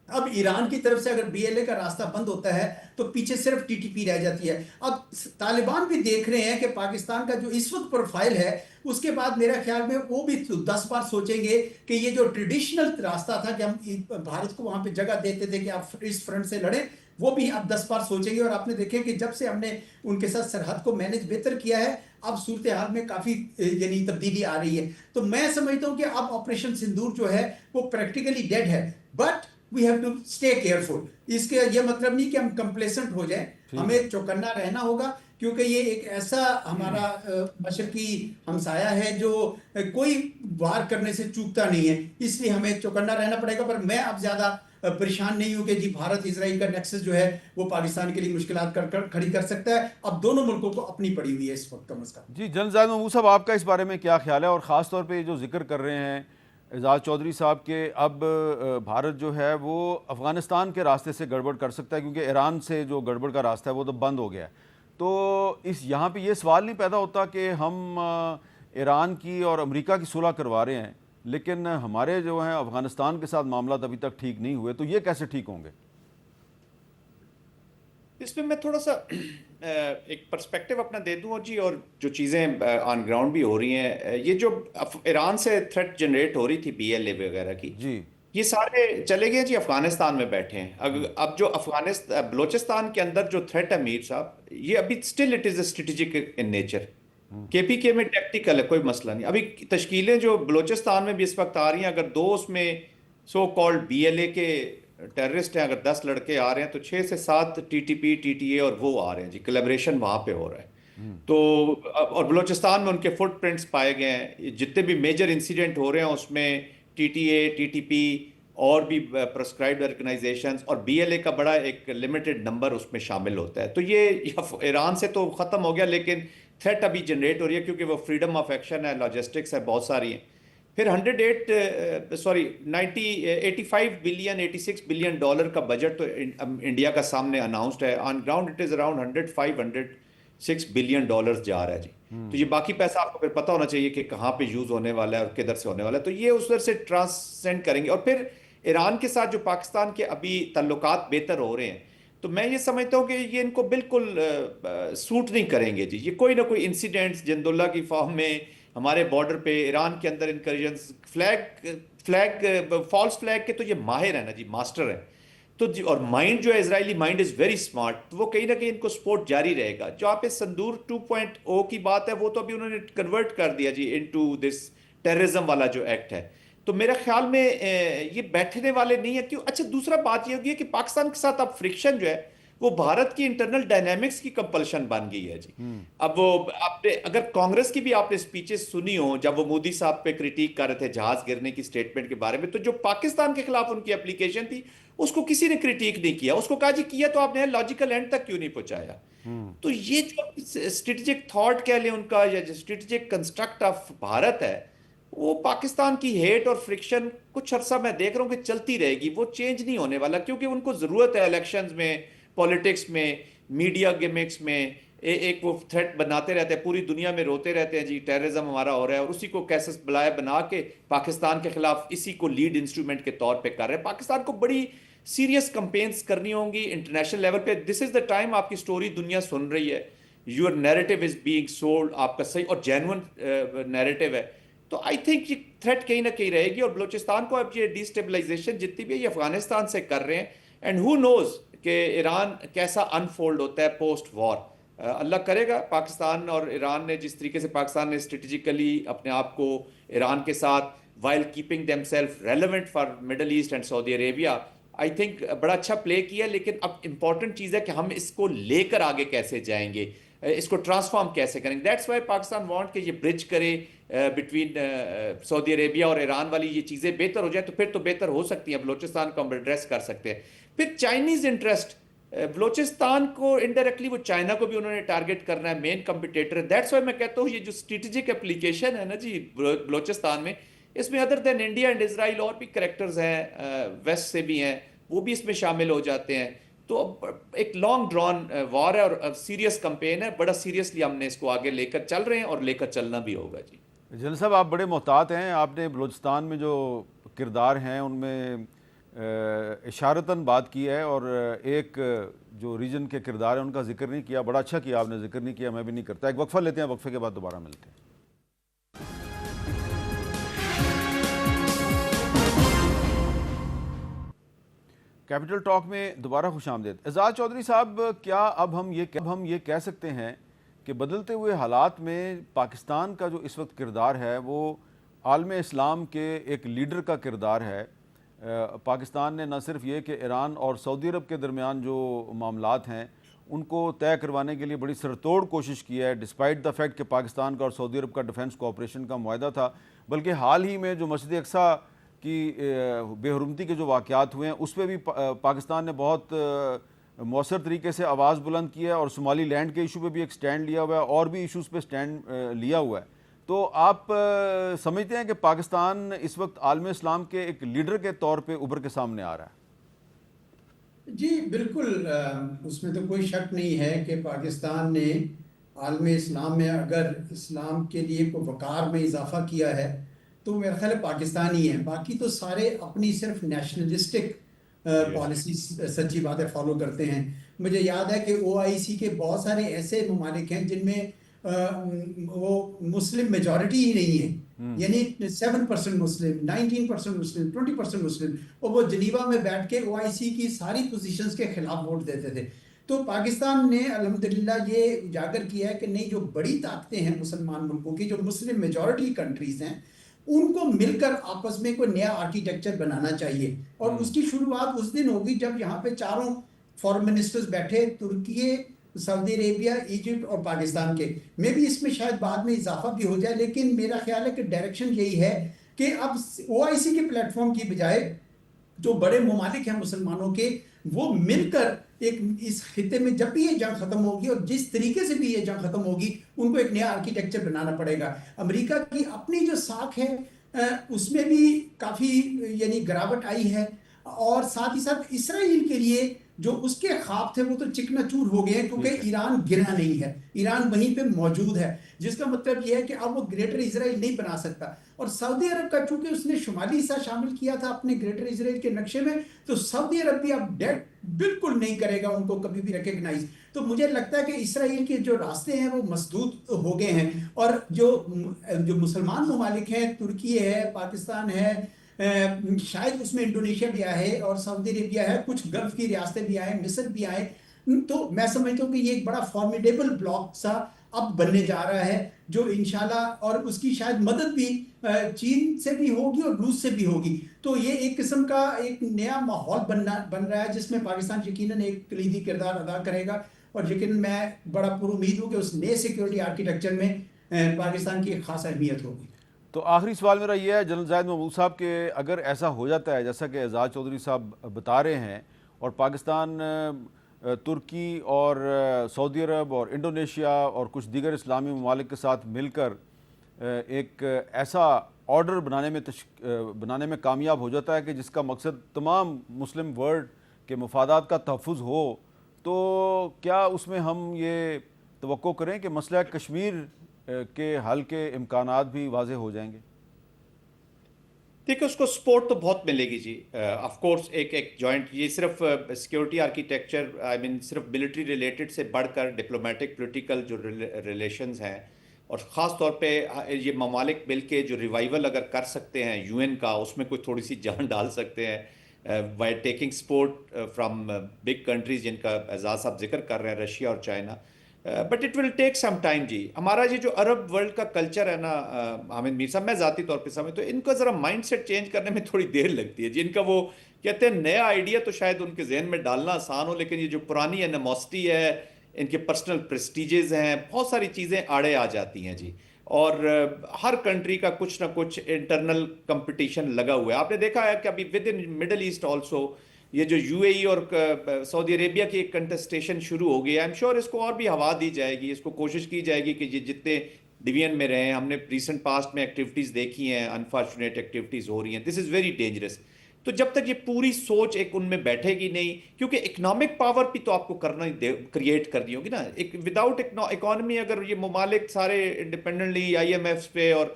اب ایران کی طرف سے اگر بی ایل اے کا راستہ بند ہوتا ہے تو پیچھے صرف ٹی ٹی پی رہ جاتی ہے۔ اب طالبان بھی دیکھ رہے ہیں کہ پاکستان کا جو اس وقت پروفائل ہے، اس کے بعد میرا خیال میں وہ بھی 10 بار سوچیں گے کہ یہ جو ٹریڈیشنل راستہ تھا کہ ہم بھارت کو وہاں پہ جگہ دیتے تھے کہ آپ اس فرنٹ سے لڑیں، وہ بھی اب 10 بار سوچیں گے۔ اور آپ نے دیکھیں کہ جب سے ہم نے ان کے ساتھ سرحد کو مینج بہتر کیا ہے، اب صورتحال میں کافی یعنی تبدیلی آ رہی ہے۔ تو میں سمجھتا ہوں کہ اب آپریشن سندور جو ہے وہ پریکٹیکلی ڈیڈ ہے، but we have to stay careful۔ اس کے یہ مطلب نہیں کہ ہم کمپلیسنٹ ہو جائیں، ہمیں چوکنا رہنا ہوگا کیونکہ یہ ایک ایسا ہمارا مشرقی ہمسایہ ہے جو کوئی وار کرنے سے چوکتا نہیں ہے، اس لیے ہمیں چوکنا رہنا پڑے گا۔ پر میں اب زیادہ پریشان نہیں ہوں کہ جی بھارت اسرائیل کا نیکسس جو ہے وہ پاکستان کے لیے مشکلات کھڑی کر سکتا ہے۔ اب دونوں ملکوں کو اپنی پڑی ہوئی ہے اس وقت کم از کم۔ جی جنرل زاہد محمود صاحب، آپ کا اس بارے میں کیا خیال ہے؟ اور خاص طور پہ جو ذکر کر رہے ہیں اعجاز چودھری صاحب کہ اب بھارت جو ہے وہ افغانستان کے راستے سے گڑبڑ کر سکتا ہے، کیونکہ ایران سے جو گڑبڑ کا راستہ ہے وہ تو بند ہو گیا ہے، تو یہاں پہ یہ سوال نہیں پیدا ہوتا کہ ہم ایران کی اور امریکہ کی صلح کروا رہے ہیں لیکن ہمارے جو ہیں افغانستان کے ساتھ معاملات ابھی تک ٹھیک نہیں ہوئے، تو یہ کیسے ٹھیک ہوں گے؟ اس میں تھوڑا سا ایک پرسپیکٹیو اپنا دے دوں جی، اور جو چیزیں آن گراؤنڈ بھی ہو رہی ہیں، یہ جو ایران سے تھریٹ جنریٹ ہو رہی تھی PLA وغیرہ کی، جی یہ سارے چلے گئے جی افغانستان میں بیٹھے ہیں۔ اب جو بلوچستان کے اندر جو تھریٹ ہے میر صاحب، یہ ابھی still it is a strategic in nature. KPK میں ٹیکٹیکل ہے، کوئی مسئلہ نہیں۔ ابھی تشکیلیں جو بلوچستان میں بھی اس وقت آ رہی ہیں، اگر 2 اس میں سو کالڈ BLA کے ٹیررسٹ ہیں، اگر 10 لڑکے آ رہے ہیں تو 6 سے 7 TTP TTA اور وہ آ رہے ہیں جی، کولیبریشن وہاں پہ ہو رہا ہے۔ تو اور بلوچستان میں ان کے فٹ پرنٹس پائے گئے ہیں، جتنے بھی میجر انسیڈنٹ ہو رہے ہیں اس میں TTA TTP اور بھی پرسکرائبڈ آرگنائزیشنز اور BLA کا بڑا ایک لمیٹڈ نمبر اس میں شامل ہوتا ہے۔ تو یہ ایران سے تو ختم ہو گیا، لیکن تھریٹ ابھی جنریٹ ہو رہی ہے کیونکہ وہ فریڈم آف ایکشن ہے، لاجسٹکس ہے، بہت ساری ہیں۔ پھر 85 بلین $86 بلین کا بجٹ تو انڈیا کا سامنے اناؤنسڈ ہے، on ground it is around $106 billion جا رہا ہے جی۔ تو یہ باقی پیسہ آپ کو پھر پتہ ہونا چاہیے کہ کہاں پہ یوز ہونے والا ہے اور کدھر سے ہونے والا ہے، تو یہ اس طرح سے ٹرانسسینڈ کریں گے۔ اور پھر ایران کے ساتھ جو پاکستان کے ابھی تعلقات بہتر ہو رہے ہیں، تو میں یہ سمجھتا ہوں کہ یہ ان کو بالکل سوٹ نہیں کریں گے جی۔ یہ کوئی نہ کوئی انسیڈنٹس جند اللہ کی فارم میں ہمارے بارڈر پہ ایران کے اندر انکرجنس، فالس فلیگ کے تو یہ ماہر ہیں نا جی، ماسٹر ہیں۔ تو جی، اور مائنڈ جو ہے اسرائیلی مائنڈ از ویری اسمارٹ، تو وہ کہیں نہ کہیں ان کو سپورٹ جاری رہے گا۔ جو آپ سندور 2.0 کی بات ہے، وہ تو ابھی انہوں نے کنورٹ کر دیا جی انٹو دس ٹیررزم والا جو ایکٹ ہے۔ تو میرے خیال میں یہ بیٹھنے والے نہیں ہیں کیوں۔ اچھا، دوسرا بات یہ ہوگی کہ پاکستان کے ساتھ اب فرکشن جو ہے وہ بھارت کی انٹرنل ڈائنامکس کی کمپلشن بن گئی ہے جی۔ اب وہ آپ نے اگر کانگریس کی بھی آپ نے سپیچز سنی ہوں جب وہ مودی صاحب پہ کریٹیک کر رہے تھے جہاز گرنے کی سٹیٹمنٹ کے بارے میں، تو جو پاکستان کے خلاف ان کی اپلیکیشن تھی اس کو کسی نے کریٹیک نہیں کیا، اس کو کہا جی کیا تو آپ نے لاجیکل اینڈ تک کیوں نہیں پہنچایا۔ تو یہ جو اسٹریٹجک تھاٹ کہہ لیں ان کا، یا جو اسٹریٹجک کنسٹرکٹ آف بھارت ہے، وہ پاکستان کی ہیٹ اور فرکشن کچھ عرصہ میں دیکھ رہا ہوں کہ چلتی رہے گی، وہ چینج نہیں ہونے والا، کیونکہ ان کو ضرورت ہے الیکشنز میں، پولیٹکس میں، میڈیا گیمکس میں ایک وہ تھریٹ بناتے رہتے ہیں، پوری دنیا میں روتے رہتے ہیں جی ٹیررزم ہمارا ہو رہا ہے، اور اسی کو کیسس بلائے بنا کے پاکستان کے خلاف اسی کو لیڈ انسٹرومنٹ کے طور پہ کر رہے ہیں۔ پاکستان کو بڑی سیریس کمپینز کرنی ہوں گی انٹرنیشنل لیول پہ۔ دس از دا ٹائم، آپ کی سٹوری دنیا سن رہی ہے، your narrative is being sold, آپ کا صحیح اور جینون نیریٹو ہے۔ تو آئی تھنک یہ تھریٹ کہیں نہ کہیں رہے گی، اور بلوچستان کو اب یہ ڈی اسٹیبلائزیشن جتنی بھی ہے یہ افغانستان سے کر رہے ہیں، اینڈ ہو نوز کہ ایران کیسا انفولڈ ہوتا ہے پوسٹ وار۔ اللہ کرے گا پاکستان اور ایران نے جس طریقے سے پاکستان نے اسٹریٹجیکلی اپنے آپ کو ایران کے ساتھ while keeping them self relevant for Middle East and Saudi Arabia, I think بڑا اچھا پلے کیا، لیکن اب امپورٹنٹ چیز ہے کہ ہم اس کو لے کر آگے کیسے جائیں گے، اس کو ٹرانسفارم کیسے کریں گے۔ دیٹس وائی پاکستان وانٹ کہ یہ برج کرے بٹوین سعودی عربیہ اور ایران والی یہ چیزیں بہتر ہو جائیں، تو پھر تو بہتر ہو سکتی ہیں، بلوچستان کو ہم ایڈریس کر سکتے ہیں۔ پھر چائنیز انٹرسٹ، بلوچستان کو انڈائریکٹلی وہ چائنا کو بھی انہوں نے ٹارگٹ کرنا ہے، مین کمپٹیٹر ہے۔ دیٹس وائی میں کہتا ہوں یہ جو اسٹریٹجک اپلیکیشن ہے نا جی بلوچستان میں، اس میں other than India and Israel اور بھی کریکٹرز ہیں، ویسٹ سے بھی ہیں، وہ بھی اس میں شامل ہو جاتے ہیں۔ تو ایک لانگ ڈرون وار ہے اور سیریس کمپین ہے، بڑا سیریسلی ہم نے اس کو آگے لے کر چل رہے ہیں اور لے کر چلنا بھی ہوگا جی۔ جنرل صاحب، آپ بڑے محتاط ہیں، آپ نے بلوچستان میں جو کردار ہیں ان میں اشارتاً بات کی ہے، اور ایک جو ریجن کے کردار ہیں ان کا ذکر نہیں کیا۔ بڑا اچھا کیا آپ نے ذکر نہیں کیا، میں بھی نہیں کرتا۔ ایک وقفہ لیتے ہیں، وقفے کے بعد دوبارہ ملتے ہیں۔ کیپٹل ٹاک میں دوبارہ خوش آمدید۔ اعجاز چودھری صاحب، کیا اب ہم یہ کہہ سکتے ہیں کہ بدلتے ہوئے حالات میں پاکستان کا جو اس وقت کردار ہے وہ عالم اسلام کے ایک لیڈر کا کردار ہے؟ پاکستان نے نہ صرف یہ کہ ایران اور سعودی عرب کے درمیان جو معاملات ہیں ان کو طے کروانے کے لیے بڑی سرتوڑ کوشش کی ہے، ڈسپائٹ دا فیکٹ کہ پاکستان کا اور سعودی عرب کا ڈیفنس کوآپریشن کا معاہدہ تھا. بلکہ حال ہی میں جو مسجد اقصیٰ کی بے حرمتی کے جو واقعات ہوئے ہیں اس پہ بھی پاکستان نے بہت مؤثر طریقے سے آواز بلند کی ہے، اور صومالی لینڈ کے ایشو پہ بھی ایک سٹینڈ لیا ہوا ہے، اور بھی ایشوز پہ سٹینڈ لیا ہوا ہے. تو آپ سمجھتے ہیں کہ پاکستان اس وقت عالم اسلام کے ایک لیڈر کے طور پہ ابھر کے سامنے آ رہا ہے؟ جی بالکل، اس میں تو کوئی شک نہیں ہے کہ پاکستان نے عالم اسلام میں اگر اسلام کے لیے کوئی وقار میں اضافہ کیا ہے تو میرا خیال ہے پاکستان ہی ہے. باقی تو سارے اپنی صرف نیشنلسٹک پالیسی سچی باتیں فالو کرتے ہیں. مجھے یاد ہے کہ OIC کے بہت سارے ایسے ممالک ہیں جن میں وہ مسلم میجورٹی ہی نہیں ہے، یعنی 7% مسلم، 19% مسلم، 20% مسلم، اور وہ جنیوا میں بیٹھ کے OIC کی ساری پوزیشنز کے خلاف ووٹ دیتے تھے. تو پاکستان نے الحمدللہ یہ اجاگر کیا ہے کہ نہیں، جو بڑی طاقتیں ہیں مسلمان ملکوں کی، جو مسلم میجورٹی کنٹریز ہیں، ان کو مل کر آپس میں کوئی نیا آرکیٹیکچر بنانا چاہیے. اور اس کی شروعات اس دن ہوگی جب یہاں پہ چاروں فورن منسٹرز بیٹھے، ترکی، سعودی عربیہ، ایجپٹ اور پاکستان کے. میں بھی اس میں شاید بعد میں اضافہ بھی ہو جائے، لیکن میرا خیال ہے کہ ڈائریکشن یہی ہے کہ اب OIC کے پلیٹ فارم کی بجائے جو بڑے ممالک ہیں مسلمانوں کے، وہ مل کر ایک اس خطے میں جب بھی یہ جنگ ختم ہوگی اور جس طریقے سے بھی یہ جنگ ختم ہوگی، ان کو ایک نیا آرکیٹیکچر بنانا پڑے گا. امریکہ کی اپنی جو ساکھ ہے اس میں بھی کافی یعنی گراوٹ آئی ہے، اور ساتھ ہی ساتھ اسرائیل کے لیے جو اس کے خواب تھے وہ تو چکنا چور ہو گئے ہیں، کیونکہ ایران گرا نہیں ہے، ایران وہیں پہ موجود ہے، جس کا مطلب یہ ہے کہ اب وہ گریٹر اسرائیل نہیں بنا سکتا. اور سعودی عرب کا چونکہ اس نے شمالی حصہ شامل کیا تھا اپنے گریٹر اسرائیل کے نقشے میں، تو سعودی عرب بھی اب ڈیٹ بالکل نہیں کرے گا ان کو کبھی بھی ریکگنائز. تو مجھے لگتا ہے کہ اسرائیل کے جو راستے ہیں وہ مسدود ہو گئے ہیں، اور جو مسلمان ممالک ہیں، ترکی ہے، پاکستان ہے، شاید اس میں انڈونیشیا بھی آئے اور سعودی عربیہ ہے، کچھ گلف کی ریاستیں بھی آئے، مصر بھی آئے. تو میں سمجھتا ہوں کہ یہ ایک بڑا فارمیڈیبل بلاک سا اب بننے جا رہا ہے، جو انشاءاللہ، اور اس کی شاید مدد بھی چین سے بھی ہوگی اور روس سے بھی ہوگی. تو یہ ایک قسم کا ایک نیا ماحول بن رہا ہے جس میں پاکستان یقیناً ایک کلیدی کردار ادا کرے گا. اور یقیناً میں بڑا پر امید ہوں کہ اس نئے سیکیورٹی آرکیٹیکچر میں پاکستان کی ایک خاص اہمیت ہوگی. تو آخری سوال میرا یہ ہے جنرل زاہد محمود صاحب، کہ اگر ایسا ہو جاتا ہے جیسا کہ اعزاز چودھری صاحب بتا رہے ہیں، اور پاکستان ترکی اور سعودی عرب اور انڈونیشیا اور کچھ دیگر اسلامی ممالک کے ساتھ مل کر ایک ایسا آرڈر بنانے میں کامیاب ہو جاتا ہے کہ جس کا مقصد تمام مسلم ورلڈ کے مفادات کا تحفظ ہو، تو کیا اس میں ہم یہ توقع کریں کہ مسئلہ کشمیر کے حل کے امکانات بھی واضح ہو جائیں گے؟ دیکھیں، اس کو سپورٹ تو بہت ملے گی جی. آف کورس ایک جوائنٹ، یہ صرف سیکیورٹی آرکیٹیکچر، صرف ملٹری ریلیٹڈ سے بڑھ کر ڈپلومیٹک پولیٹیکل جو ریلیشنز ہیں، اور خاص طور پہ یہ ممالک مل کے جو ریوائول اگر کر سکتے ہیں UN کا، اس میں کوئی تھوڑی سی جان ڈال سکتے ہیں by taking support from big countries جن کا اعزاز صاحب ذکر کر رہے ہیں، رشیا اور China. But it will take some time جی. ہمارا یہ جو عرب ورلڈ کا کلچر ہے نا حامد میر صاحب، میں ذاتی طور پہ سمجھتا ہوں ان کا ذرا مائنڈ سیٹ چینج کرنے میں تھوڑی دیر لگتی ہے جی. ان کا وہ کہتے ہیں نیا آئیڈیا تو شاید ان کے ذہن میں ڈالنا آسان ہو، لیکن یہ جو پرانی انیموسٹی ہے، ان کے پرسنل پریسٹیجز ہیں، بہت ساری چیزیں آڑے آ جاتی ہیں جی. اور ہر کنٹری کا کچھ نہ کچھ انٹرنل کمپٹیشن لگا ہوا ہے. آپ نے دیکھا ہے کہ ابھی with in Middle East also یہ جو UAE اور سعودی عربیہ کی ایک کنٹسٹیشن شروع ہو گئی ہے. آئی ایم شیور اس کو اور بھی ہوا دی جائے گی، اس کو کوشش کی جائے گی کہ یہ جتنے ڈویژن میں رہے ہیں. ہم نے ریسنٹ پاسٹ میں ایکٹیویٹیز دیکھی ہیں، انفارچونیٹ ایکٹیویٹیز ہو رہی ہیں. دس از ویری ڈینجرس. تو جب تک یہ پوری سوچ ایک ان میں بیٹھے گی نہیں، کیونکہ اکنامک پاور بھی تو آپ کو کرنا کریٹ کرنی ہوگی نا. ایک وداؤٹ اکانومی اگر یہ ممالک سارے انڈیپینڈنٹلی IMF پہ اور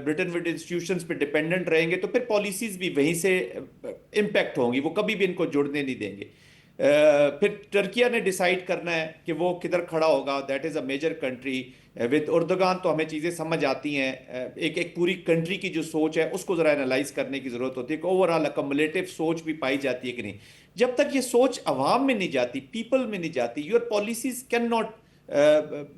برٹن وڈ انسٹیٹیوشنز پہ ڈیپینڈنٹ رہیں گے، تو پھر پالیسیز بھی وہیں سے امپیکٹ ہوں گی، وہ کبھی بھی ان کو جڑنے نہیں دیں گے. پھر ٹرکیہ نے ڈیسائیڈ کرنا ہے کہ وہ کدھر کھڑا ہوگا. That is a major country with Erdogan. تو ہمیں چیزیں سمجھ آتی ہیں. ایک پوری کنٹری کی جو سوچ ہے اس کو ذرا انالائز کرنے کی ضرورت ہوتی ہے کہ اوور آل اکمولیٹو سوچ بھی پائی جاتی ہے کہ نہیں. جب تک یہ سوچ عوام میں نہیں جاتی، پیپل میں نہیں جاتی، your policies can not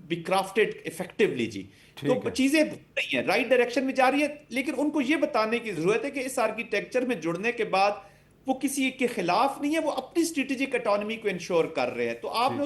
be crafted effectively جی. تو چیزیں نہیں ہیں، رائٹ ڈائریکشن میں جا رہی ہے، لیکن ان کو یہ بتانے کی ضرورت ہے کہ اس آرکیٹیکچر میں جڑنے کے بعد وہ کسی کے خلاف نہیں ہے، وہ اپنی اسٹریٹجک اٹانومی کو انشور کر رہے ہیں. تو آپ نے